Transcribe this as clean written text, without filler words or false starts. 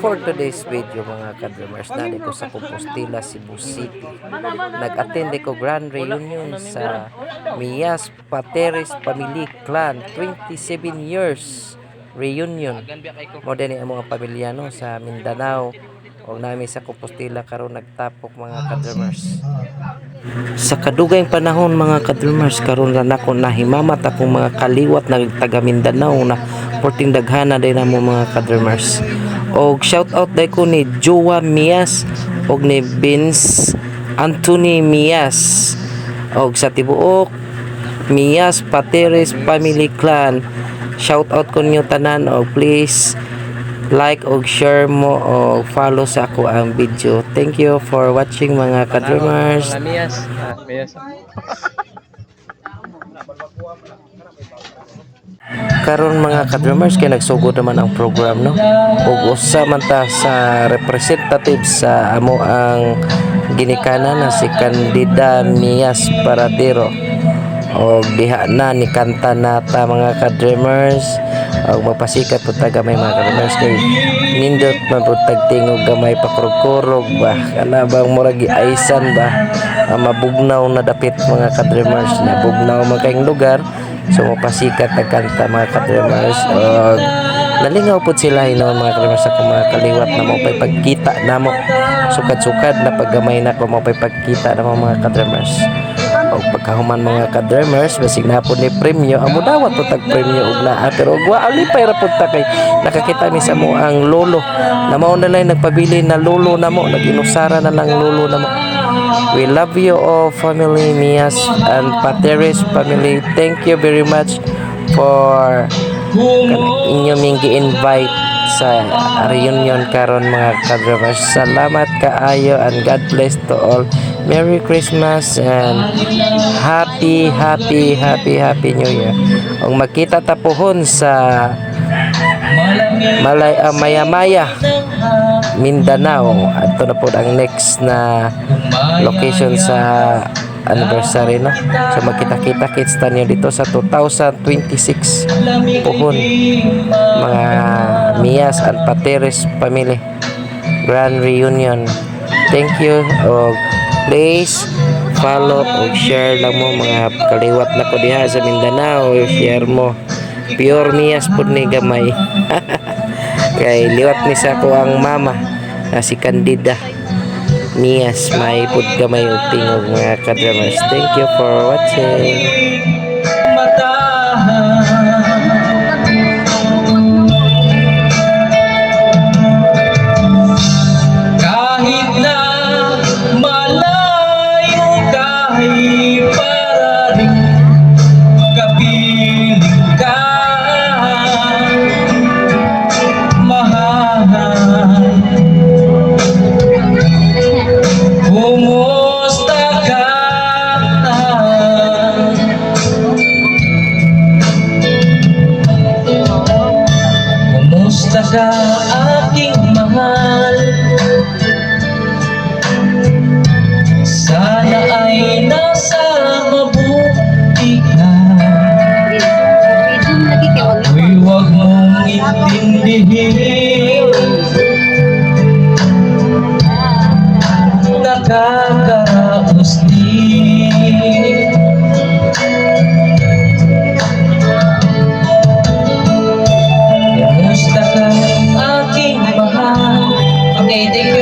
For today's video mga kadrumers, nari ko sa Compostela, Cebu City. Nag-attend ko grand reunion sa Mias Pateres Family Clan 27 years reunion. Mo din ang mga pamilya no sa Mindanao o nami sa Compostela karon nagtapok mga kadrumers. Sa kadugayng panahon mga kadrumers karon na nako nahimamat akong mga kaliwat na taga Mindanao na porting daghana din mo mga kadrumers. Og shout out day ko ni Joa Mias og ni Vince Anthony Mias og sa tibuok Mias Pateres Family Clan. Shout out ko niyo tanan og please like og share mo o follow sa ako ang video. Thank you for watching mga kadrumers. Mias. Karon mga kadrumers kay nagsugod naman ang program no. Ug usa man ta sa representative sa amo ang ginikanan na si Candida Mias Paradero. Og diha na ni kanta nata mga kadrumers. Og magpasikat po taga may mga kadrumers kay nindot man po tagtingog gamay pakurog-kurog ba. Kana bang murag giaisan ba. Mabugnaw na dapit mga kadrumers na bugnaw man kayong lugar. So mapasikat ang kanta mga kadrumers. Nalingaw po sila hinon mga kadrumers sa mga kaliwat na mo pagkita na mo sukad-sukad na paggamay na ko mo pagkita na mo mga kadrumers. O pagkahuman mga kadrumers basig na po ni premyo amo dawat po tag premyo og naa pero wa alipay ra po ta kay nakakita mi sa mo ang lolo na mao na lang nagpabili na lolo na mo naginusara na lang lolo na mo. We love you all family Mias and Pateres family. Thank you very much for inyo ming gi-invite sa reunion karon mga kadrumers. Salamat kaayo and God bless to all. Merry Christmas and happy New Year. Ang magkita tapuhon sa Maya Mindanao. Ato na po ang next na location sa anniversary no. So magkita-kita kits tanyo dito sa 2026 pohon mga Mias and Pateres family grand reunion. Thank you og please follow o share lang mo mga kaliwat na ko diha sa Mindanao. Share mo pure Mias pud ni gamay. Kay liwat ni sa ko ang mama na si Candida Mias may pud gamay og tingog mga kadrumers. Thank you for watching. Kahit na malayo kahit para rin kapiling ka mahal. Kumusta ka? Kumusta ka aking mahal? Sana ay nasa mabuti ka. Ako'y huwag mong intindihin. Nakakaraos din. Kumusta ka aking mahal? Okay, thank you.